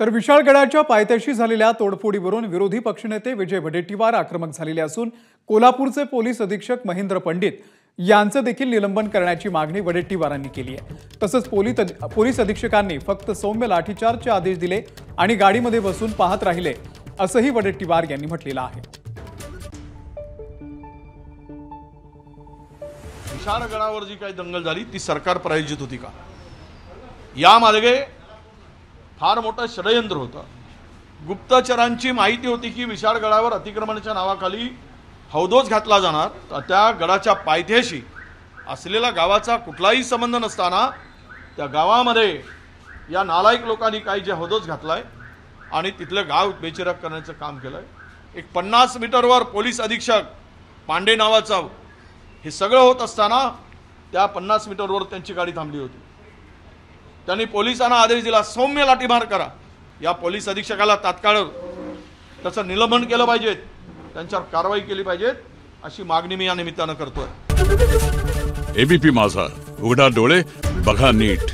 तर विशाळगडाच्या पायथ्याशी झालेल्या तोडफोडीवरून विरोधी पक्षनेते विजय वडेट्टीवार आक्रमक झालेले असून कोल्हापूरचे पोलीस अधीक्षक महेंद्र पंडित यांचं देखील निलंबन करण्याची मागणी वडेट्टीवारांनी केली आहे। तसंच पोलीस अधीक्षकांनी फक्त सौम्य लाठीचार्जचे आदेश दिले आणि गाडीमध्ये बसून पाहत राहिले असंही वडेट्टीवार यांनी म्हटलेलं आहे। विशाळगडावर जी काही दंगल झाली ती सरकार प्रायोजित होती का? या मार्गे फार मोठं षडयंत्र होतं। गुप्तचरांची माहिती होती की विशाळगडावर अतिक्रमणाच्या नावाखाली हौदोस घातला जाणार, तर त्या गडाच्या पायथ्याशी असलेल्या गावाचा कुठलाही संबंध नसताना त्या गावामध्ये या नालायक लोकांनी काही जे हौदोस घातलाय आणि तिथलं गाव बेचिराग करण्याचं काम केलंय। एक 50 मीटरवर पोलीस अधीक्षक पांडे नावाचा हे सगळं होत असताना त्या 50 मीटरवर त्यांची गाडी थांबली होती। त्यांनी पोलिसांना आदेश दिला, सौम्य लाठीमार करा। या पोलीस अधीक्षकाला तात्काळ त्याचं निलंबन केलं पाहिजे, त्यांच्यावर कारवाई केली पाहिजे अशी मागणी मी या निमित्तानं करतोय। एबीपी माझा, उघडा डोळे बघा नीट।